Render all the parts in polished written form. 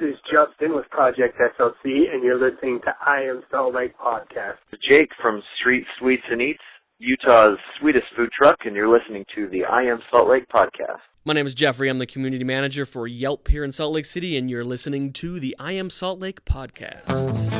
is Justin with Project SLC, and you're listening to I Am Salt Lake Podcast. Jake from Street Sweets and Eats, Utah's sweetest food truck, and you're listening to the I Am Salt Lake Podcast. My name is Jeffrey. I'm the community manager for Yelp here in Salt Lake City, and you're listening to the I Am Salt Lake Podcast.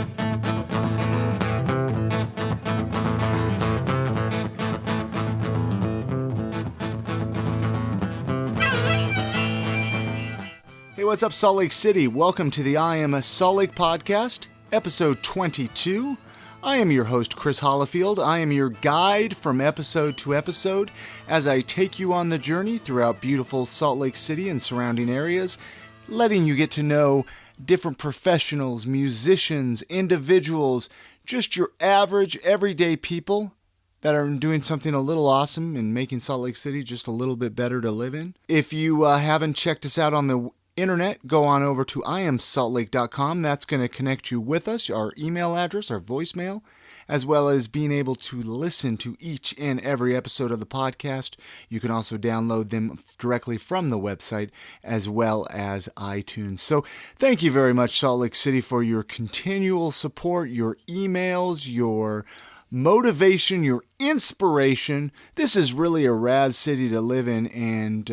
Hey, what's up, Salt Lake City? Welcome to the I Am Salt Lake Podcast, episode 22. I am your host, Chris Hollifield. I am your guide from episode to episode as I take you on the journey throughout beautiful Salt Lake City and surrounding areas, letting you get to know different professionals, musicians, individuals, just your average, everyday people that are doing something a little awesome and making Salt Lake City just a little bit better to live in. If you haven't checked us out on the internet, go on over to iamsaltlake.com. That's going to connect you with us, our email address, our voicemail, as well as being able to listen to each and every episode of the podcast. You can also download them directly from the website as well as iTunes. So thank you very much, Salt Lake City, for your continual support, your emails, your motivation, your inspiration. This is really a rad city to live in, and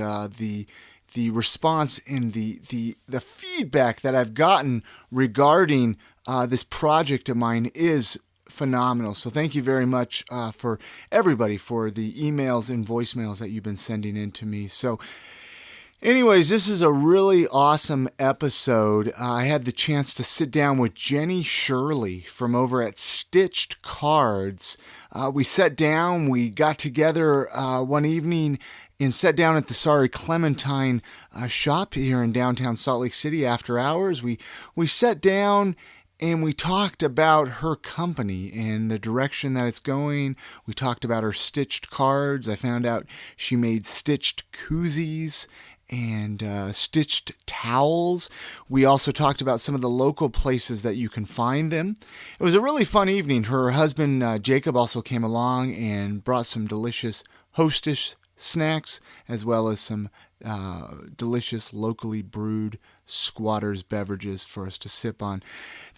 the response and the feedback that I've gotten regarding this project of mine is phenomenal. So thank you very much for everybody for the emails and voicemails that you've been sending in to me. So anyways, this is a really awesome episode. I had the chance to sit down with Jeni Shirley from over at Stitched Cards. We sat down, we got together one evening and sat down at the Sorry Clementine shop here in downtown Salt Lake City after hours. We sat down and we talked about her company and the direction that it's going. We talked about her stitched cards. I found out she made stitched koozies and stitched towels. We also talked about some of the local places that you can find them. It was a really fun evening. Her husband, Jacob, also came along and brought some delicious Hostess snacks, as well as some delicious locally brewed squatters beverages for us to sip on.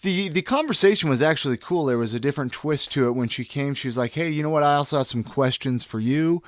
The conversation was actually cool. There was a different twist to it. When she came, she was like, hey, you know what? I also have some questions for you.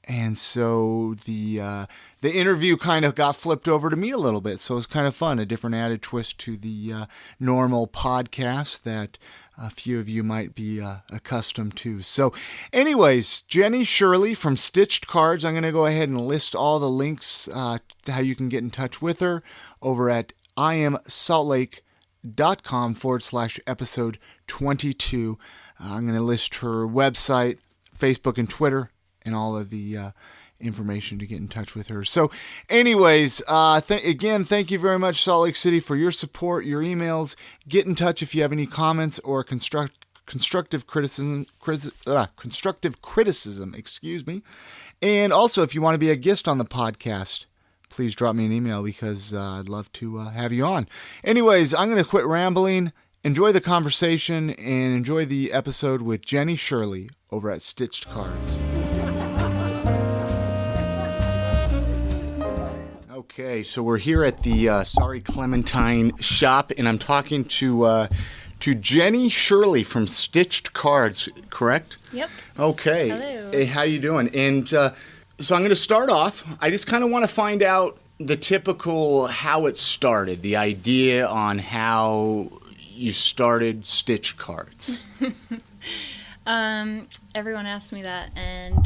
And so the interview kind of got flipped over to me a little bit. So it was kind of fun, a different added twist to the normal podcast that a few of you might be accustomed to. So anyways, Jeni Shirley from Stitched Cards. I'm going to go ahead and list all the links how you can get in touch with her over at iamsaltlake.com/episode 22. I'm going to list her website, Facebook, and Twitter, and all of the information to get in touch with her. So anyways, again, thank you very much, Salt Lake City, for your support, your emails. Get in touch if you have any comments or constructive criticism, excuse me. And also, if you want to be a guest on the podcast, please drop me an email because I'd love to have you on. Anyways, I'm going to quit rambling. Enjoy the conversation and enjoy the episode with Jeni Shirley over at Stitched Cards. Okay, so we're here at the Sorry Clementine shop, and I'm talking to Jeni Shirley from Stitched Cards, correct? Yep. Okay. Hello. Hey, how you doing? And so I'm going to start off. I just kind of want to find out the typical how it started, the idea on how you started Stitched Cards. Everyone asks me that, and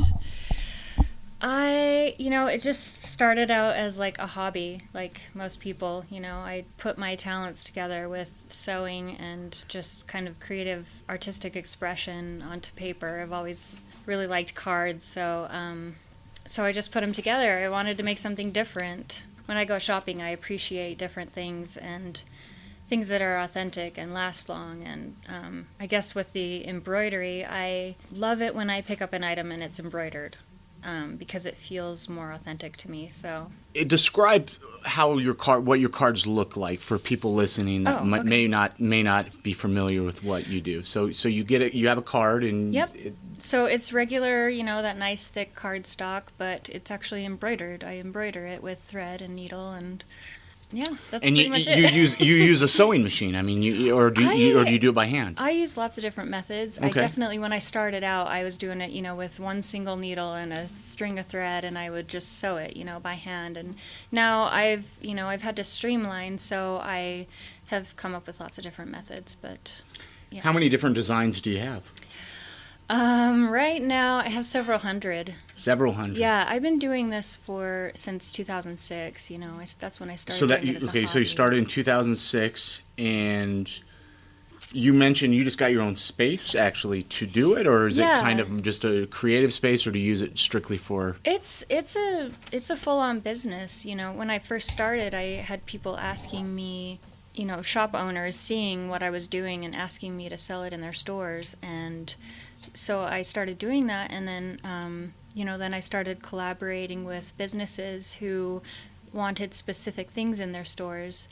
it just started out as like a hobby, like most people. I put my talents together with sewing and just kind of creative artistic expression onto paper. I've always really liked cards, so I just put them together. I wanted to make something different. When I go shopping, I appreciate different things and things that are authentic and last long. And I guess with the embroidery, I love it when I pick up an item and it's embroidered. Because it feels more authentic to me. So describe how what your cards look like for people listening that may not be familiar with what you do. So you get it. You have a card and yep. So it's regular, that nice thick cardstock, but it's actually embroidered. I embroider it with thread and needle and Yeah, that's and pretty much you it. you use a sewing machine. I mean, or do you do it by hand? I use lots of different methods. Okay. I definitely, when I started out, I was doing it, with one single needle and a string of thread, and I would just sew it, by hand. And now I've had to streamline, so I have come up with lots of different methods. But yeah. How many different designs do you have? Right now I have several hundred. Several hundred. Yeah, I've been doing this since 2006. That's when I started. So doing it as a so you hobby. started in 2006, and you mentioned you just got your own space actually to do it, or is it kind of just a creative space, or do you use it strictly for? It's a full-on business. When I first started, I had people asking me, shop owners seeing what I was doing and asking me to sell it in their stores, and so I started doing that, and then then I started collaborating with businesses who wanted specific things in their stores.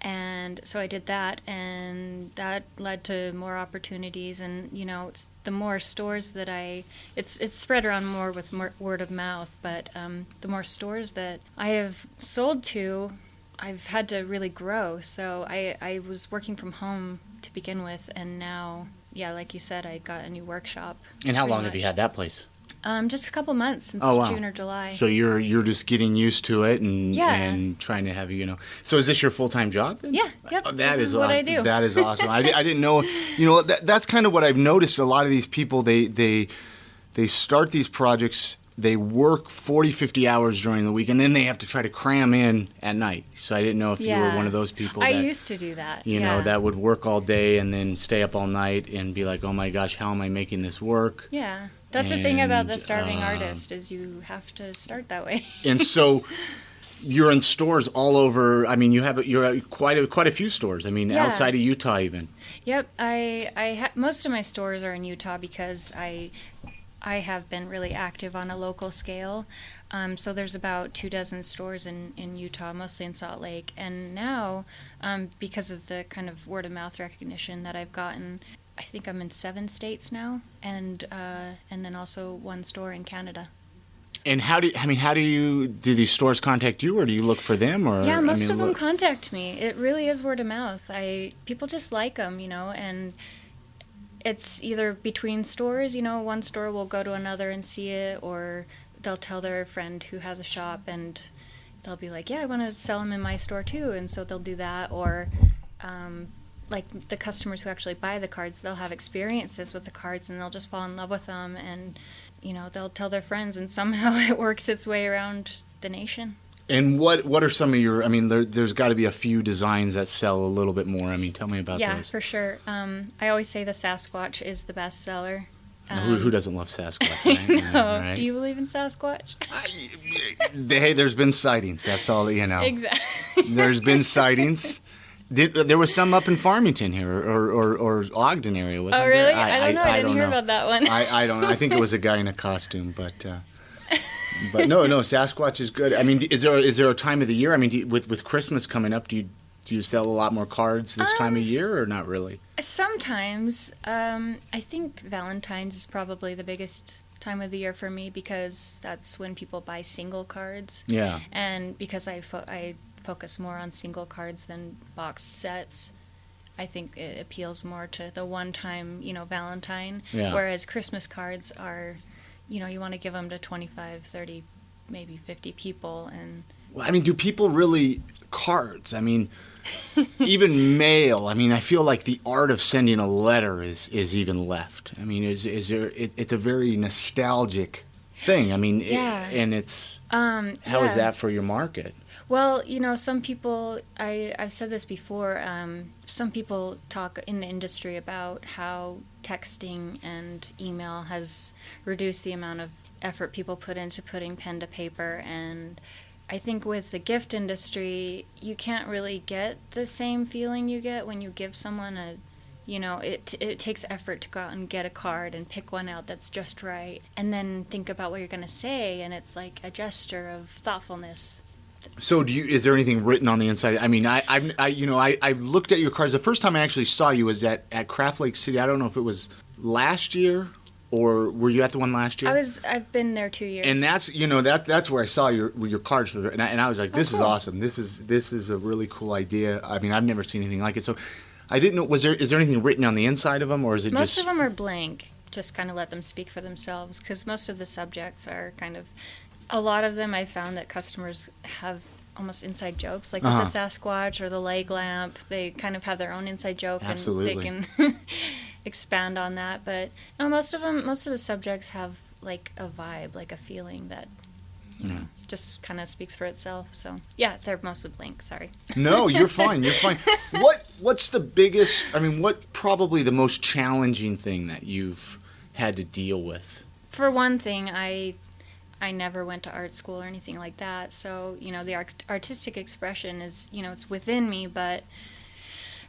And so I did that, and that led to more opportunities. And the more stores that it's spread around more with more word of mouth. But the more stores that I have sold to, I've had to really grow. So I was working from home to begin with, and now, like you said, I got a new workshop. And how long have you had that place? Just a couple months, since June or July. So you're just getting used to it and trying to have So is this your full-time job then? Yeah, yep. That is what I do. That is awesome. I didn't know. That's kind of what I've noticed. A lot of these people, they start these projects. They work 40, 50 hours during the week, and then they have to try to cram in at night. So I didn't know if you were one of those people. I used to do that. That would work all day and then stay up all night and be like, oh my gosh, how am I making this work? Yeah. That's the thing about the starving artist, is you have to start that way. And so you're in stores all over. I mean, you're quite a few stores. I mean, outside of Utah even. Yep. Most of my stores are in Utah because I have been really active on a local scale. So there's about 24 stores in Utah, mostly in Salt Lake. And now, because of the kind of word of mouth recognition that I've gotten, I think I'm in 7 states now, and then also 1 store in Canada. And how do these stores contact you, or do you look for them? Or yeah, most of them contact me. It really is word of mouth. People just like them, and it's either between stores. One store will go to another and see it, or they'll tell their friend who has a shop, and they'll be like, "Yeah, I want to sell them in my store too," and so they'll do that, or. Like the customers who actually buy the cards, they'll have experiences with the cards and they'll just fall in love with them, and they'll tell their friends, and somehow it works its way around the nation. And what are some of your? I mean, there's got to be a few designs that sell a little bit more. I mean, tell me about those. Yeah, for sure. I always say the Sasquatch is the best seller. Who doesn't love Sasquatch? Right? No. Right? Do you believe in Sasquatch? Hey, there's been sightings. That's all Exactly. There's been sightings. There was some up in Farmington here, or Ogden area, wasn't there? Oh, really? I don't know. I didn't hear about that one. I don't know. I think it was a guy in a costume, but no, Sasquatch is good. I mean, is there a time of the year? I mean, with Christmas coming up, do you sell a lot more cards this time of year, or not really? Sometimes. I think Valentine's is probably the biggest time of the year for me, because that's when people buy single cards. Yeah. And because I focus more on single cards than box sets, I think it appeals more to the one-time, Valentine. Yeah. Whereas Christmas cards are, you want to give them to 25, 30, maybe 50 people. And well, I mean, do people really cards? I mean, even mail. I mean, I feel like the art of sending a letter is even left. I mean, is there? It's a very nostalgic thing. I mean, and it's how is that for your market? Well, some people, I've said this before, some people talk in the industry about how texting and email has reduced the amount of effort people put into putting pen to paper, and I think with the gift industry, you can't really get the same feeling you get when you give someone it takes effort to go out and get a card and pick one out that's just right, and then think about what you're going to say, and it's like a gesture of thoughtfulness. So, is there anything written on the inside? I mean, I looked at your cards. The first time I actually saw you was at Craft Lake City. I don't know if it was last year or were you at the one last year? I've been there 2 years. And that's that's where I saw your cards for and I was like, this is awesome. This is a really cool idea. I mean, I've never seen anything like it. So I didn't know, is there anything written on the inside of them, or is it most of them are blank? Just kind of let them speak for themselves, because most of the subjects are kind of, a lot of them I found that customers have almost inside jokes, like with the Sasquatch or the leg lamp. They kind of have their own inside joke. Absolutely. And they can expand on that. But no, most of the subjects have like a vibe, like a feeling that you know, just kind of speaks for itself. So yeah, they're mostly blank. Sorry. No, you're fine. You're fine. What's the biggest? I mean, what probably the most challenging thing that you've had to deal with? For one thing, I never went to art school or anything like that, so you know the artistic expression is, you know, it's within me. But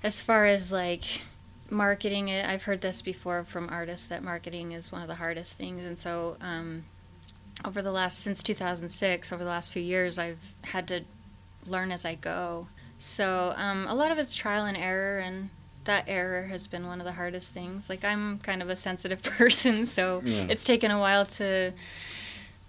as far as like marketing it, I've heard this before from artists that marketing is one of the hardest things, and so since 2006, over the last few years, I've had to learn as I go. So a lot of it's trial and error, and that error has been one of the hardest things. Like, I'm kind of a sensitive person, so it's taken a while to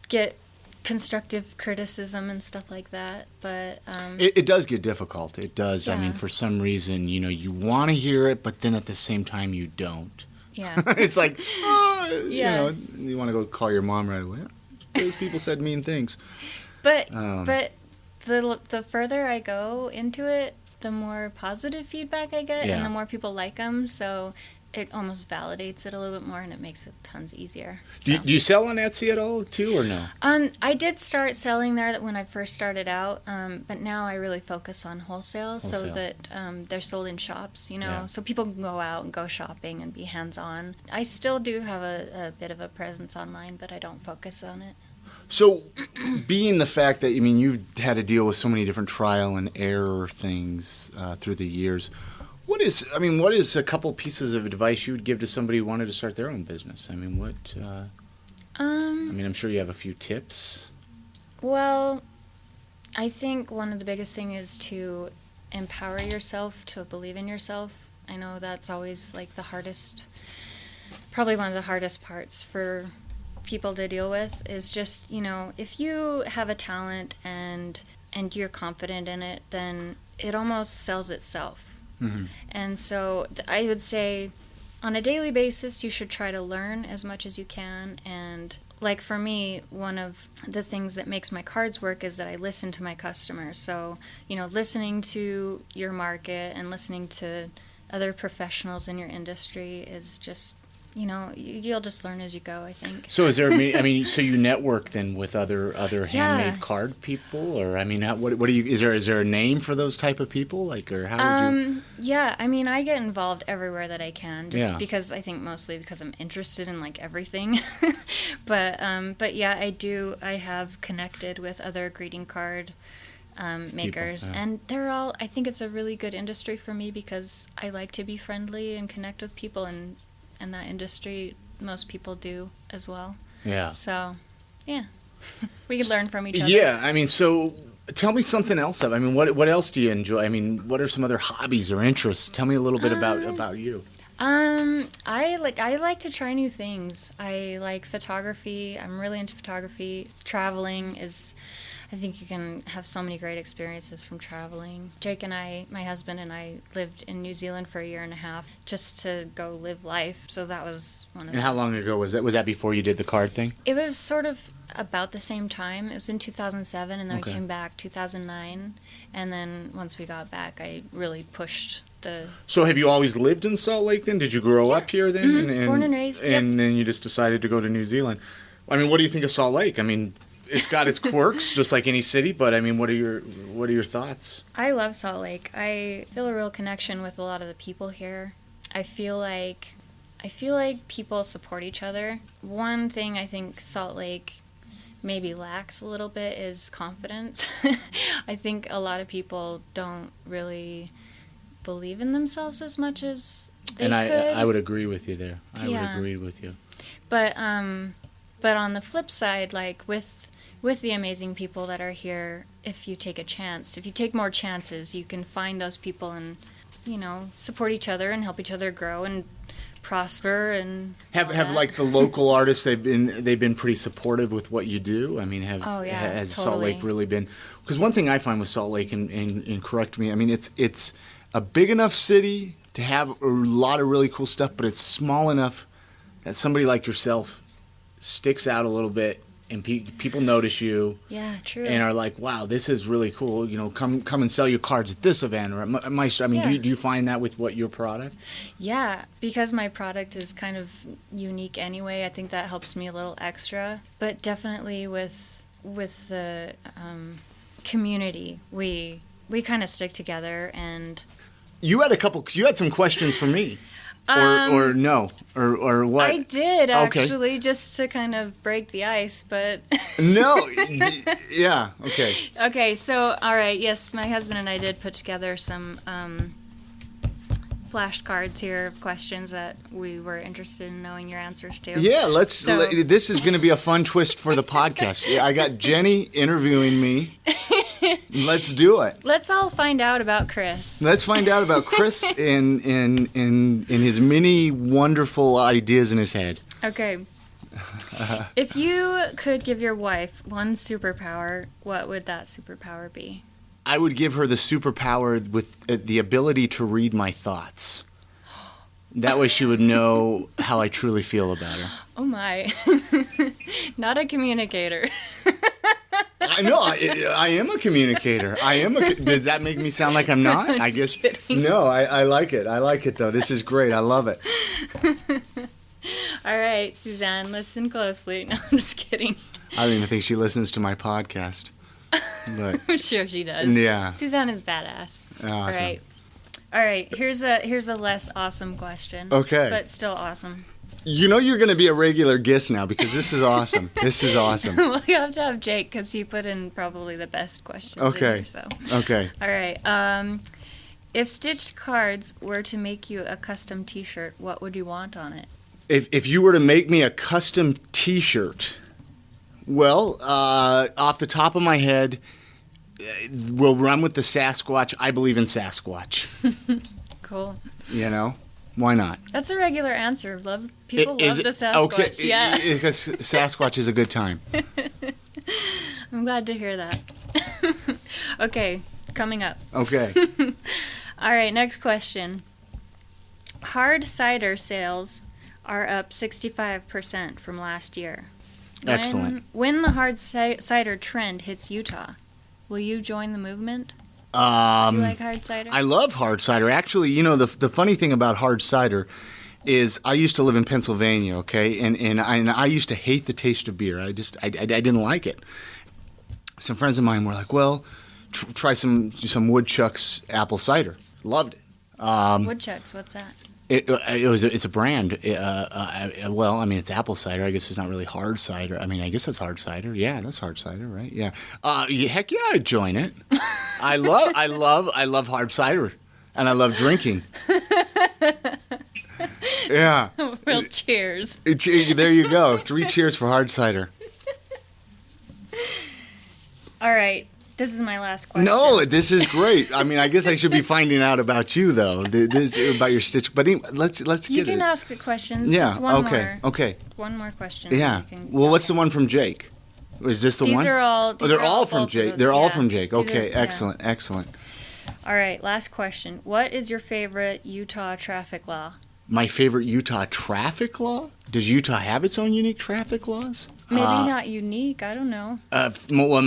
get constructive criticism and stuff like that. But it does get difficult. It does. Yeah. I mean, for some reason, you know, you want to hear it, but then at the same time, you don't. Yeah. It's like, you know, you want to go call your mom right away. Those people said mean things. But the further I go into it, the more positive feedback I get, and the more people like them. So it almost validates it a little bit more, and it makes it tons easier. So. Do you sell on Etsy at all, too, or no? I did start selling there when I first started out, but now I really focus on wholesale. So that they're sold in shops, you know, so people can go out and go shopping and be hands-on. I still do have a bit of a presence online, but I don't focus on it. So, being the fact that, I mean, you've had to deal with so many different trial and error things through the years, what is a couple pieces of advice you would give to somebody who wanted to start their own business? I mean, I'm sure you have a few tips. Well, I think one of the biggest things is to empower yourself, to believe in yourself. I know that's always like probably one of the hardest parts for people to deal with, is just, you know, if you have a talent and you're confident in it, then it almost sells itself. Mm-hmm. And so I would say on a daily basis you should try to learn as much as you can. And like for me, one of the things that makes my cards work is that I listen to my customers. So, you know, listening to your market and listening to other professionals in your industry is just, you know, you'll just learn as you go, I think. So is there, so you network then with other handmade card people, or, I mean, what do you, is there a name for those type of people? Like, or how would you? Yeah, I mean, I get involved everywhere that I can, just because I think mostly because I'm interested in like everything. But yeah, I have connected with other greeting card makers, and they're all, I think it's a really good industry for me because I like to be friendly and connect with people, and in that industry, most people do as well. Yeah. So, yeah, we can learn from each other. Yeah, I mean, so tell me something else. I mean, what else do you enjoy? I mean, what are some other hobbies or interests? Tell me a little bit about you. I like to try new things. I like photography. I'm really into photography. Traveling is, I think you can have so many great experiences from traveling. Jake and I, my husband and I, lived in New Zealand for 1.5 years just to go live life. So that was one of And how long ago was that? Was that before you did the card thing? It was sort of about the same time. It was in 2007, and then we came back 2009. And then once we got back, I really pushed the... So have you always lived in Salt Lake then? Did you grow up here then? Mm-hmm. Born and raised, And then you just decided to go to New Zealand. I mean, what do you think of Salt Lake? I mean... It's got its quirks, just like any city, but I mean, what are your thoughts? I love Salt Lake. I feel a real connection with a lot of the people here. I feel like people support each other. One thing I think Salt Lake maybe lacks a little bit is confidence. I think a lot of people don't really believe in themselves as much as they could. I would agree with you there. I would agree with you. But on the flip side, like with the amazing people that are here, if you take more chances, you can find those people and, you know, support each other and help each other grow and prosper and have like the local artists, they've been pretty supportive with what you do. I mean, has totally. Salt Lake really been? Because one thing I find with Salt Lake, and correct me, I mean it's a big enough city to have a lot of really cool stuff, but it's small enough that somebody like yourself sticks out a little bit, and people notice you. Yeah, true. And are like, wow, this is really cool. You know, come and sell your cards at this event or at my. I mean, do you find that with your product? Yeah, because my product is kind of unique anyway. I think that helps me a little extra. But definitely with the community, we kind of stick together. And you had some questions for me. Or no, or what? I did actually, just to kind of break the ice, but no, yeah, okay. Okay, so all right, yes, my husband and I did put together some flashcards here of questions that we were interested in knowing your answers to. Yeah, this is going to be a fun twist for the podcast. Yeah, I got Jeni interviewing me. Let's do it. Let's all find out about Chris. Let's find out about Chris and his many wonderful ideas in his head. Okay. If you could give your wife one superpower, what would that superpower be? I would give her the superpower with the ability to read my thoughts. That way she would know how I truly feel about her. Oh my. Not a communicator. I know. I am a communicator. Did that make me sound like I'm not? I guess. Kidding. No, I like it. I like it, though. This is great. I love it. All right, Suzanne, listen closely. No, I'm just kidding. I don't even think she listens to my podcast. But I'm sure she does. Yeah. Suzanne is badass. Awesome. All right. Here's a less awesome question. Okay. But still awesome. You know you're going to be a regular guest now because this is awesome. This is awesome. Well, you have to have Jake because he put in probably the best questions. Okay. In here, so. Okay. All right. If stitched cards were to make you a custom T-shirt, what would you want on it? If you were to make me a custom T-shirt, well, off the top of my head, we'll run with the Sasquatch. I believe in Sasquatch. Cool. You know? Why not? That's a regular answer. People love the Sasquatch. Okay, yeah. Because Sasquatch is a good time. I'm glad to hear that. Okay, coming up. Okay. All right, next question. Hard cider sales are up 65% from last year. Excellent. When the hard cider trend hits Utah, will you join the movement? Do you like hard cider? I love hard cider. Actually, you know, the funny thing about hard cider is I used to live in Pennsylvania, okay, and I used to hate the taste of beer. I didn't like it. Some friends of mine were like, well, try some Woodchuck's apple cider. Loved it. Woodchucks, what's that? It's a brand. Well, I mean, it's apple cider. I guess it's not really hard cider. I mean, I guess that's hard cider. Yeah, that's hard cider, right? Yeah. Heck yeah, I'd join it. I love hard cider, and I love drinking. Yeah. Real cheers. There you go. 3 cheers for hard cider. All right. This is my last question. No, this is great. I mean, I guess I should be finding out about you, though. This about your stitch. But anyway, let's get it. You can ask the questions. Yeah. Just one okay. more. Okay. One more question. Yeah. Well, what's the one from Jake? Is this the these one? Are all, they're all from Jake. They're all from Jake. These Okay. are, excellent. Yeah. Excellent. All right. Last question. What is your favorite Utah traffic law? My favorite Utah traffic law? Does Utah have its own unique traffic laws? Maybe not unique. I don't know. Well,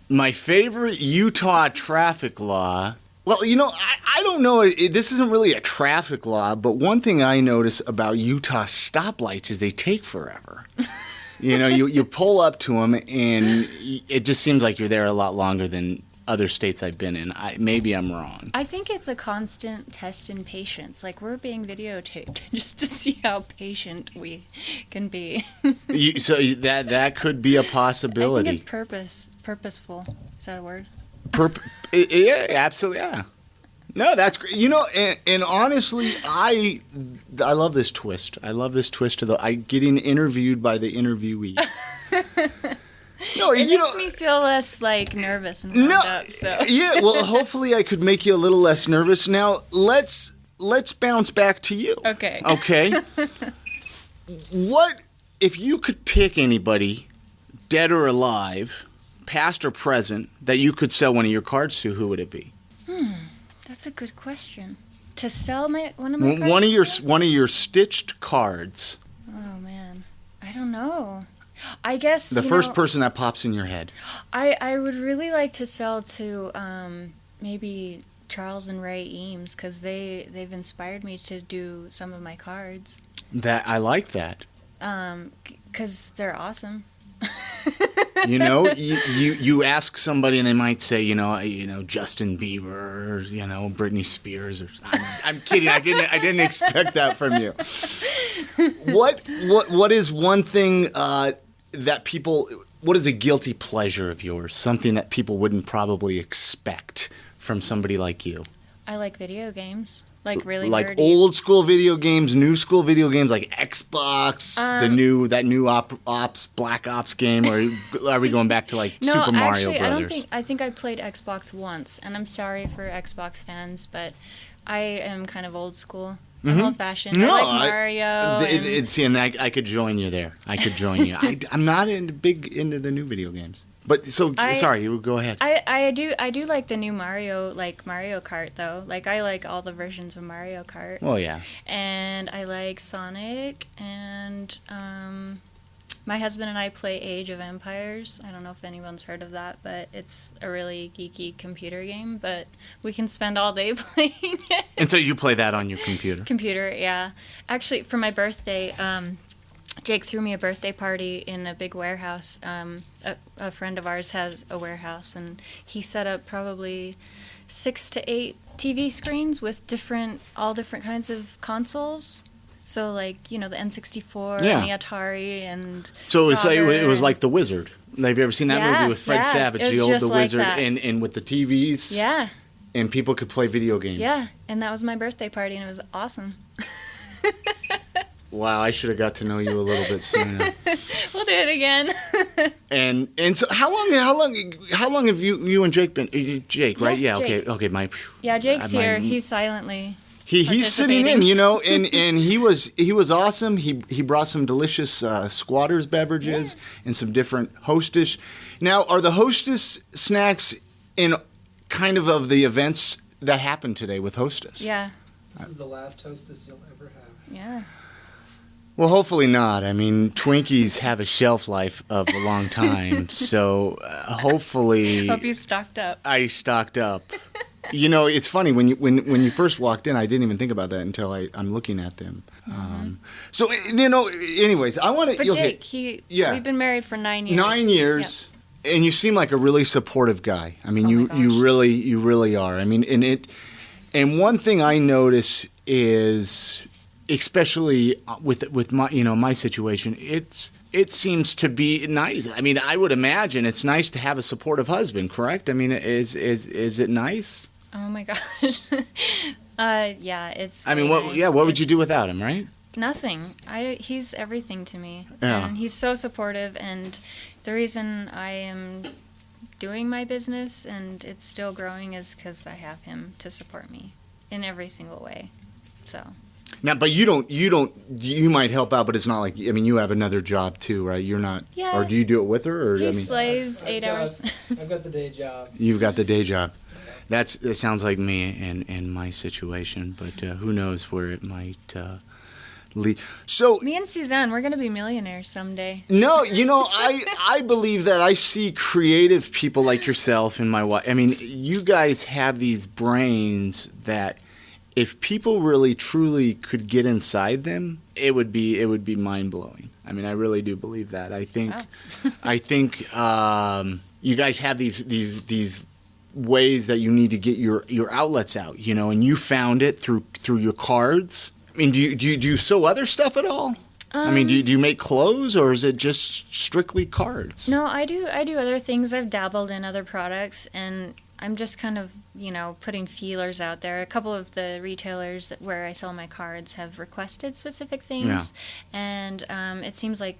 my favorite Utah traffic law. Well, you know, I don't know. This isn't really a traffic law, but one thing I notice about Utah stoplights is they take forever. You know, you pull up to them, and it just seems like you're there a lot longer than other states I've been in. Maybe I'm wrong. I think it's a constant test in patience. Like, we're being videotaped just to see how patient we can be. So that could be a possibility. I think it's purposeful. Is that a word? Yeah, absolutely, yeah. No, that's great. You know, and honestly, I love this twist. I love this twist to getting interviewed by the interviewee. No, it makes me feel less like nervous and wound up. So yeah, well, hopefully I could make you a little less nervous. Now let's let's bounce back to you. Okay. Okay. What if you could pick anybody, dead or alive, past or present, that you could sell one of your cards to? Who would it be? That's a good question. To sell one of my cards? One of your stitched cards. Oh man, I don't know. I guess The first person that pops in your head. I would really like to sell to maybe Charles and Ray Eames, because they've inspired me to do some of my cards. That I like that. Because they're awesome. You know, you ask somebody and they might say, you know, Justin Bieber, or, you know, Britney Spears. Or I'm kidding. I didn't expect that from you. What is one thing that people? What is a guilty pleasure of yours? Something that people wouldn't probably expect from somebody like you. I like video games. Like really like nerdy. Old school video games, new school video games, like Xbox, that new Ops Black Ops game, or are we going back to like Super Mario Brothers? I think I played Xbox once, and I'm sorry for Xbox fans, but I am kind of old school. I'm old-fashioned. No, I like Mario. I could join you there. I could join you. I'm not big into the new video games. But sorry, you go ahead. I do like the new Mario, like Mario Kart though. Like I like all the versions of Mario Kart. Well, yeah. And I like Sonic, and my husband and I play Age of Empires. I don't know if anyone's heard of that, but it's a really geeky computer game, but we can spend all day playing it. And so you play that on your computer? Computer, yeah. Actually, for my birthday, Jake threw me a birthday party in a big warehouse. A friend of ours has a warehouse, and he set up probably 6 to 8 TV screens with all different kinds of consoles. So, like, you know, the N64 and the Atari and So it was like The Wizard. Have you ever seen that movie with Fred Savage, the old The Wizard, like and with the TVs? Yeah. And people could play video games. Yeah, and that was my birthday party, and it was awesome. Wow, I should have got to know you a little bit sooner. We'll do it again. And so how long have you and Jake been? Jake, right? Yeah. Jake. Okay. Yeah, Jake's here. He's silently. He's sitting in, you know, and he was awesome. He brought some delicious squatters beverages and some different Hostess. Now, are the Hostess snacks in kind of the events that happened today with Hostess? Yeah. This is the last Hostess you'll ever have. Yeah. Well, hopefully not. I mean, Twinkies have a shelf life of a long time, so hopefully. Hope you stocked up. I stocked up. You know, it's funny when you first walked in. I didn't even think about that until I'm looking at them. So you know, anyways, I want to. But Jake, we've been married for 9 years. 9 years, and you seem like a really supportive guy. I mean, you really are. I mean, and one thing I notice is, especially with my situation, it seems to be nice. I mean, I would imagine it's nice to have a supportive husband, correct? I mean, is it nice? Oh my gosh. Yeah, it's. I mean, nice. What would you do without him, right? Nothing. He's everything to me. Yeah. And he's so supportive, and the reason I am doing my business and it's still growing is because I have him to support me in every single way. So. Now, but you might help out, but it's not like, I mean, you have another job too, right? You're not, yeah. Or do you do it with her? Or He slaves 8 hours. I've got the day job. You've got the day job. That sounds like me in my situation, but who knows where it might lead. So me and Suzanne, we're going to be millionaires someday. No, you know, I believe that. I see creative people like yourself and my wife. I mean, you guys have these brains that, if people really truly could get inside them, it would be mind blowing. I mean, I really do believe that. I think you guys have these ways that you need to get your outlets out, you know, and you found it through your cards. I mean, do you sew other stuff at all? I mean, do you make clothes, or is it just strictly cards? No, I do other things. I've dabbled in other products, and I'm just kind of, you know, putting feelers out there. A couple of the retailers where I sell my cards have requested specific things, and it seems like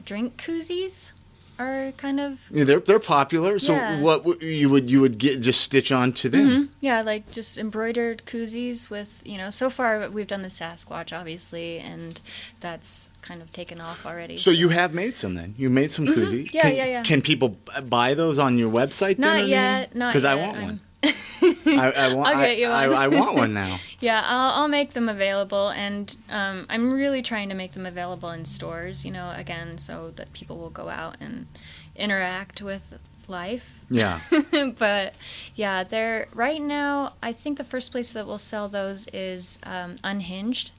drink koozies. are kind of they're popular. So Yeah. what you would get just stitch onto them? yeah, like just embroidered koozies with, so far we've done the Sasquatch, obviously, and that's kind of taken off already. So you have made some then? You made some koozies? Yeah, yeah. Can people buy those on your website then? Not yet, not Because I yet. want one. I want. I'll get you one. I want one now. Yeah, I'll make them available, and I'm really trying to make them available in stores, again, so that people will go out and interact with life. Yeah. But yeah, they're right now. I think the first place that will sell those is Unhinged.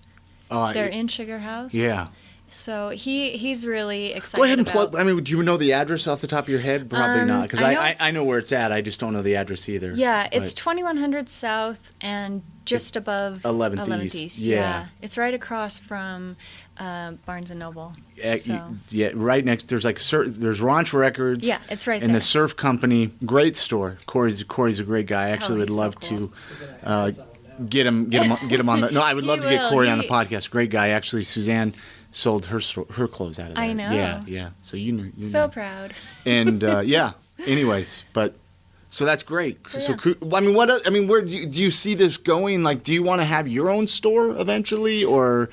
They're in Sugar House. Yeah. So he's really excited. Go ahead and about, plug. I mean, do you know the address off the top of your head? Probably not, because I know where it's at. I just don't know the address either. Yeah, it's 2100 South and just above 11th East. Yeah, it's right across from Barnes and Noble. Yeah, right next. There's there's Ranch Records. Yeah, it's right and there. the Surf Company. Great store. Corey's a great guy. I actually would he's love so cool. to get him on the. No, I would love to get will. Corey on the podcast. Great guy. Actually, Suzanne sold her clothes out of there. I know. Yeah. So you So know. proud. And yeah. Anyways, so that's great. So, Where do you see this going? Like, do you want to have your own store eventually, or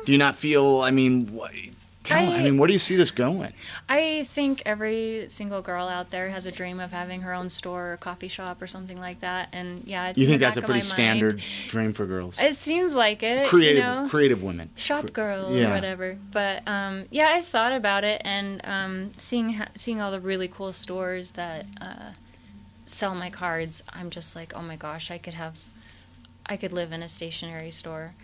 do you not feel? I mean, where do you see this going? I think every single girl out there has a dream of having her own store or coffee shop or something like that. And yeah, it's You in think the that's a back of pretty my standard mind. dream for girls? It seems like it. Creative women. Shop girl Yeah. or whatever. But yeah, I thought about it, and seeing all the really cool stores that sell my cards, I'm just like, oh my gosh, I could live in a stationery store,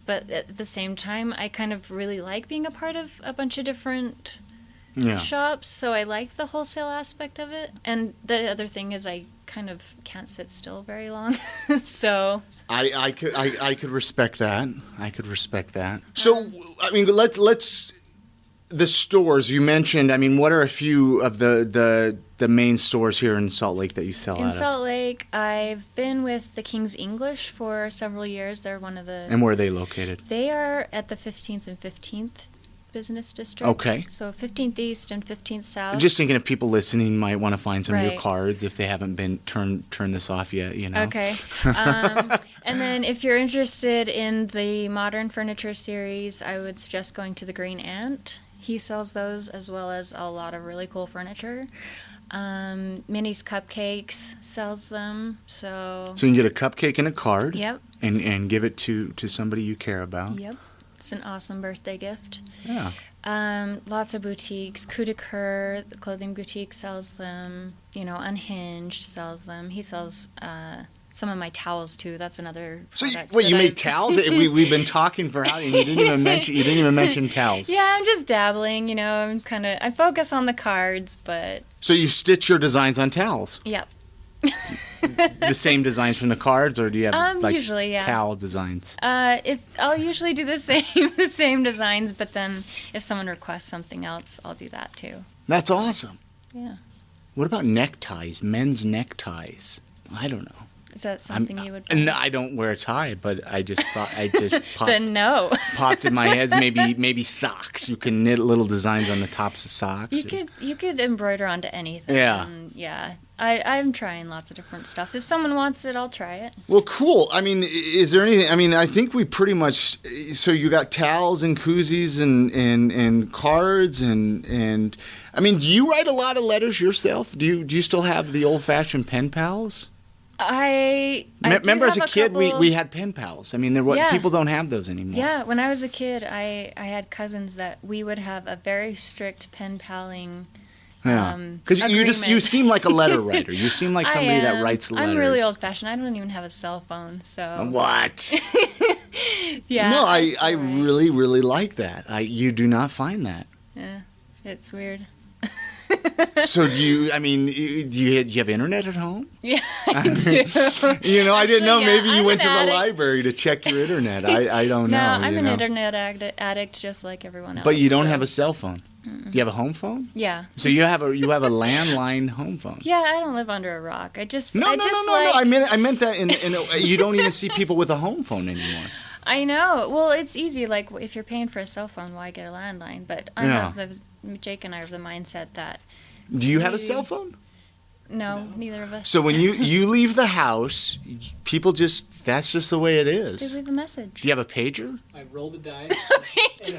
but at the same time, I kind of really like being a part of a bunch of different shops, so I like the wholesale aspect of it. And the other thing is I kind of can't sit still very long, so... I could respect that. So, I mean, let's the stores you mentioned. I mean, what are a few of the main stores here in Salt Lake that you sell out of? In Salt Lake, I've been with the King's English for several years. They're one of the... And where are they located? They are at the 15th and 15th Business District. Okay. So 15th East and 15th South. Just thinking if people listening might want to find some of your Right. cards if they haven't been turned this off yet, Okay. And then if you're interested in the modern furniture series, I would suggest going to the Green Ant. He sells those as well as a lot of really cool furniture. Minnie's Cupcakes sells them. So So you can get a cupcake and a card. Yep. And give it to somebody you care about. Yep. It's an awesome birthday gift. Yeah. Lots of boutiques. Coup de Coeur, the clothing boutique, sells them. Unhinged sells them. He sells some of my towels too. That's another. So product you that make towels? We've been talking for how and you didn't even mention towels. Yeah, I'm just dabbling. I focus on the cards, but So you stitch your designs on towels? yep. The same designs from the cards, or do you have Usually, yeah. towel designs? If I'll usually do the same designs, but then if someone requests something else, I'll do that too. That's awesome. Yeah. What about neckties? Men's neckties? I don't know. Is that something you would? No, I don't wear a tie, but I just thought Then no. popped in my head. Maybe socks. You can knit little designs on the tops of socks. You could embroider onto anything. Yeah. And yeah. I'm trying lots of different stuff. If someone wants it, I'll try it. Well, cool. I mean, is there anything? I mean, I think we pretty much. So you got towels and koozies and cards and. I mean, do you write a lot of letters yourself? Do you still have the old-fashioned pen pals? I remember as a kid couple... we had pen pals. I mean, people don't have those anymore. Yeah, when I was a kid, I had cousins that we would have a very strict pen paling. Yeah, because you seem like a letter writer. You seem like somebody that writes letters. I'm really old fashioned. I don't even have a cell phone, so. What? Yeah. No, I really like that. You do not find that. Yeah, it's weird. So do you have internet at home? Yeah, I do. I didn't know. Maybe you I'm went to an the addict. library to check your internet. I don't know. No, I'm an internet addict just like everyone else. But you don't have a cell phone. Do you have a home phone? Yeah. So you have a landline home phone. Yeah, I don't live under a rock. No. No. I meant that in you don't even see people with a home phone anymore. I know. Well, it's easy. Like, if you're paying for a cell phone, why get a landline? But Jake and I have the mindset that... Do you have a cell phone? No, neither of us. So when you leave the house, people that's just the way it is. They leave a message. Do you have a pager? I roll the dice.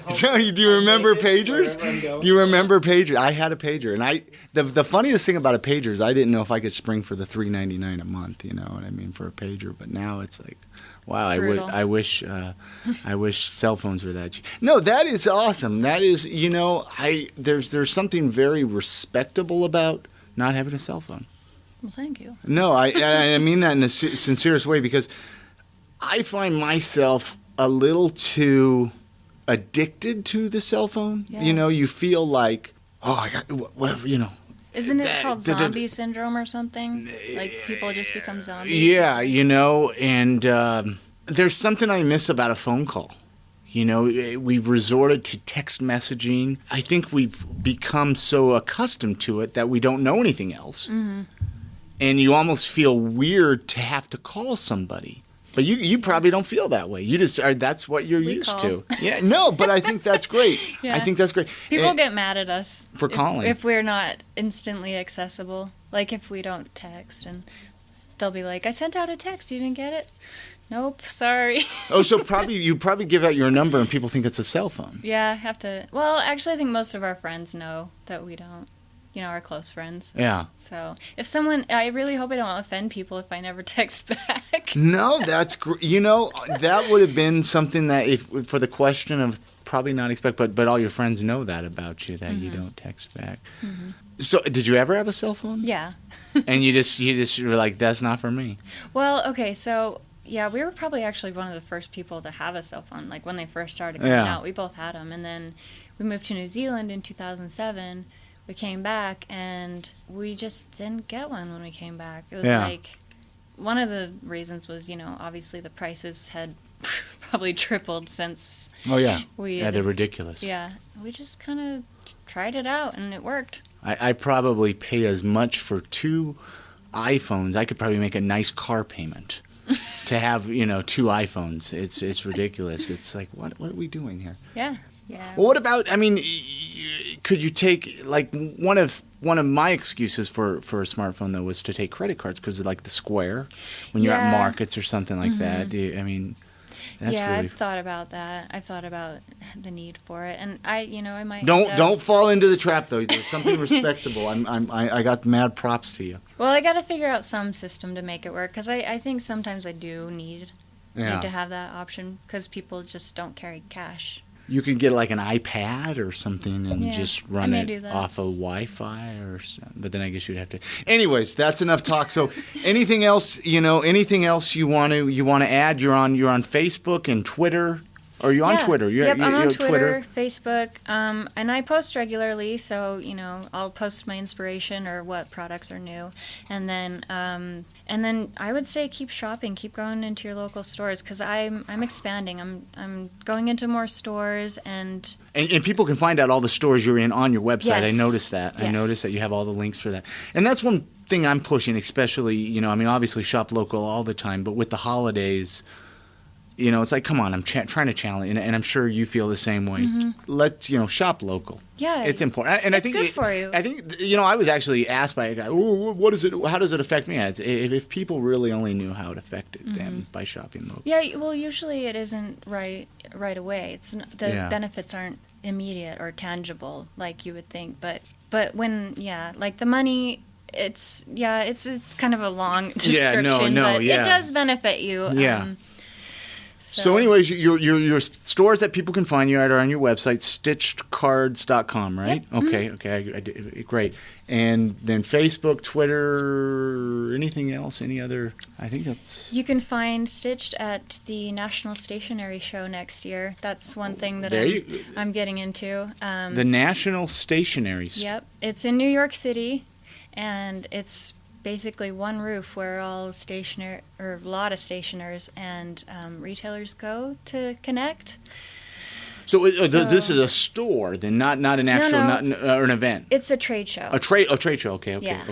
So do you remember pagers? Do you remember pagers? I had a pager, and the funniest thing about a pager is I didn't know if I could spring for the $3.99 a month. You know what I mean, for a pager. But now it's like, wow, I wish cell phones were that cheap. No, that is awesome. That is, there's something very respectable about not having a cell phone. Well, thank you. No, I mean that in the sincerest way, because I find myself a little too addicted to the cell phone. Yeah. You feel like, I got whatever, Isn't it called zombie syndrome or something? Like people just become zombies? Yeah, and there's something I miss about a phone call. We've resorted to text messaging. I think we've become so accustomed to it that we don't know anything else. Mm-hmm. And you almost feel weird to have to call somebody. But you probably don't feel that way. You just that's what you're used to. Yeah, no, but I think that's great. Yeah. I think that's great. People get mad at us for calling if we're not instantly accessible. Like if we don't text, and they'll be like, "I sent out a text, you didn't get it." Nope, sorry. Oh, so you probably give out your number and people think it's a cell phone. Yeah, I have to. Well, actually, I think most of our friends know that we don't. Our close friends. Yeah. So I really hope I don't offend people if I never text back. No, that's that would have been something that for the question of probably not expect, but all your friends know that about you, that you don't text back. Mm-hmm. So did you ever have a cell phone? Yeah. And you just were like, that's not for me. Well, okay, so yeah, we were probably actually one of the first people to have a cell phone. Like when they first started coming out, we both had them, and then we moved to New Zealand in 2007. We came back, and we just didn't get one when we came back. It was like, one of the reasons was, obviously the prices had probably tripled since. Oh, yeah. They're ridiculous. Yeah. We just kind of tried it out, and it worked. I probably pay as much for 2 iPhones. I could probably make a nice car payment to have, 2 iPhones. It's ridiculous. It's like, what are we doing here? Yeah. Yeah. Well, what about, could you take, like, one of my excuses for a smartphone, though, was to take credit cards because of, like, the Square, when you're at markets or something like that. That's really... I've thought about that. I've thought about the need for it. And I might... Don't fall into the trap, though. There's something respectable. I got mad props to you. Well, I got to figure out some system to make it work, because I think sometimes I do need to have that option, because people just don't carry cash. You could get like an iPad or something and just run it off of Wi-Fi but then I guess you'd have to. Anyways, that's enough talk. So anything else you want to add? You're on Facebook and Twitter. Or are you on Twitter? I'm on Twitter, Facebook, and I post regularly. So I'll post my inspiration or what products are new, and then I would say keep shopping, keep going into your local stores, because I'm expanding. I'm going into more stores, and people can find out all the stores you're in on your website. Yes. I noticed that. Yes. I noticed that you have all the links for that, and that's one thing I'm pushing, especially obviously shop local all the time, but with the holidays. It's like, come on, I'm trying to challenge, and I'm sure you feel the same way. Mm-hmm. Let's, shop local. Yeah. It's important. And it's good for you. I think, I was actually asked by a guy, what is it? How does it affect me? If people really only knew how it affected them by shopping local. Yeah, well, usually it isn't right away. It's the benefits aren't immediate or tangible like you would think. But when, like the money... It's kind of a long description, but it does benefit you. Yeah. So anyways, your stores that people can find you at are on your website, stitchedcards.com, right? Yep. Okay, great. And then Facebook, Twitter, anything else? Any other? I think that's... You can find Stitched at the National Stationery Show next year. That's one thing that I'm getting into. The National Stationery Show. Yep. It's in New York City, and it's... basically one roof where all a lot of stationers and retailers go to connect. So this is a store, then not an actual or an event. It's a trade show. A trade show. Okay. Yeah.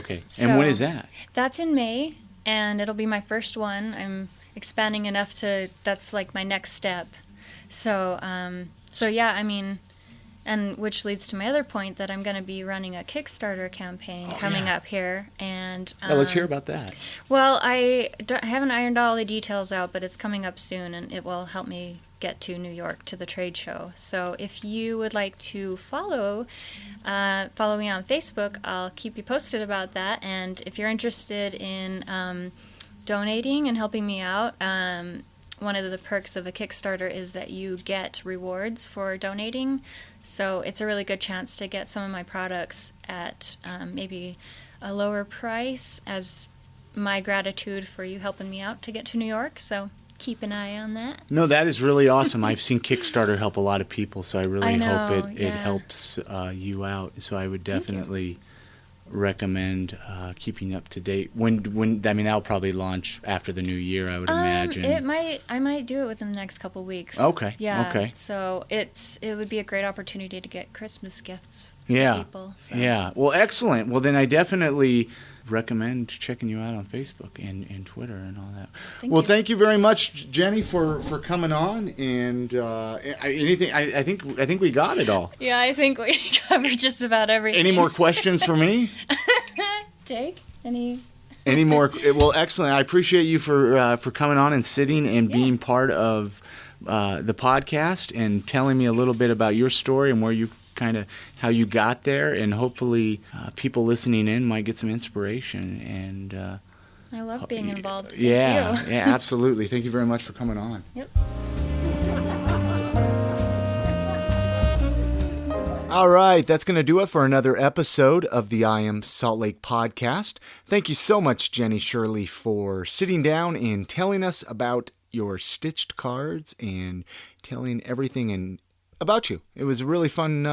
And when is that? That's in May, and it'll be my first one. expanding enough that's like my next step. So, yeah, I mean, and which leads to my other point that I'm going to be running a Kickstarter campaign coming up here. And let's hear about that. Well, I haven't ironed all the details out, but it's coming up soon, and it will help me get to New York to the trade show. So if you would like to follow me on Facebook, I'll keep you posted about that. And if you're interested in donating and helping me out, one of the perks of a Kickstarter is that you get rewards for donating. So it's a really good chance to get some of my products at maybe a lower price as my gratitude for you helping me out to get to New York. So keep an eye on that. No, that is really awesome. I've seen Kickstarter help a lot of people, so I really hope it helps you out. So I would definitely recommend keeping up to date. When I mean, that'll probably launch after the new year, I would imagine. I might do it within the next couple of weeks. Okay. Yeah. Okay. So it would be a great opportunity to get Christmas gifts for people. So. Yeah. Well, excellent. Well, then I definitely recommend checking you out on Facebook and Twitter and all that. Thank you very much, Jenny, for coming on. And I think we got it all. Yeah, I think we covered just about everything. Any more questions for me? Jake, any more? Well, excellent. I appreciate you for coming on and sitting and being part of the podcast and telling me a little bit about your story and where you how you got there, and hopefully people listening in might get some inspiration. And I love being involved. Thank you. Yeah, absolutely. Thank you very much for coming on. Yep. All right, that's going to do it for another episode of the I Am Salt Lake podcast. Thank you so much, Jeni Shirley, for sitting down and telling us about your stitched cards and telling everything about you. It was a really fun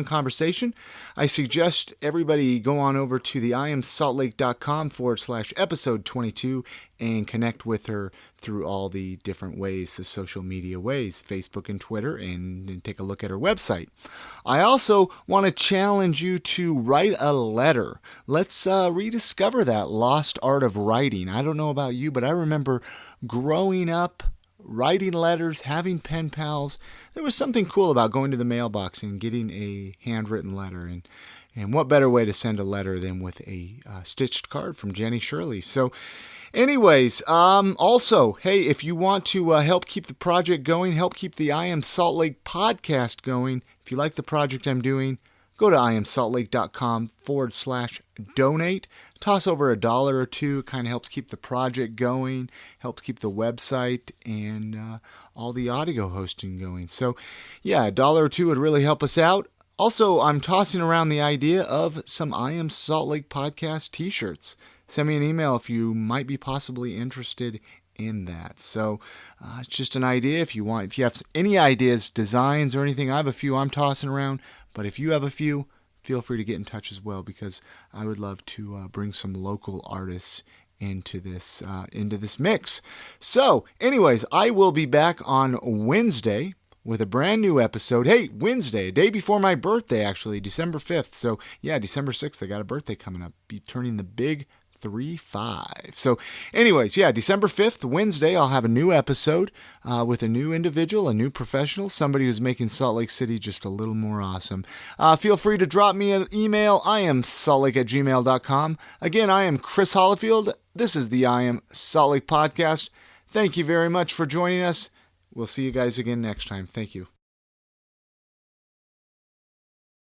conversation. I suggest everybody go on over to the iamsaltlake.com/episode 22 and connect with her through all the different ways, the social media ways, Facebook and Twitter, and take a look at her website. I also want to challenge you to write a letter. Let's rediscover that lost art of writing. I don't know about you, but I remember growing up writing letters, having pen pals. There was something cool about going to the mailbox and getting a handwritten letter. And what better way to send a letter than with a stitched card from Jeni Shirley. So anyways, also, hey, if you want to help keep the project going, help keep the I Am Salt Lake podcast going, if you like the project I'm doing, go to iamsaltlake.com/donate. Toss over $1 or $2. It kind of helps keep the project going, helps keep the website and all the audio hosting going. So, yeah, $1 or $2 would really help us out. Also, I'm tossing around the idea of some I Am Salt Lake podcast t-shirts. Send me an email if you might be possibly interested in that. So it's just an idea. If you have any ideas, designs, or anything, I have a few I'm tossing around. But if you have a few, feel free to get in touch as well, because I would love to bring some local artists into this mix. So, anyways, I will be back on Wednesday with a brand new episode. Hey, Wednesday, a day before my birthday, actually, December 5th. So, yeah, December 6th, I got a birthday coming up. Be turning the big 3-5. So anyways, yeah, December 5th, Wednesday, I'll have a new episode with a new individual, a new professional, somebody who's making Salt Lake City just a little more awesome. Feel free to drop me an email. I am saltlake@gmail.com. Again, I am Chris Hollifield. This is the I Am Salt Lake podcast. Thank you very much for joining us. We'll see you guys again next time. Thank you.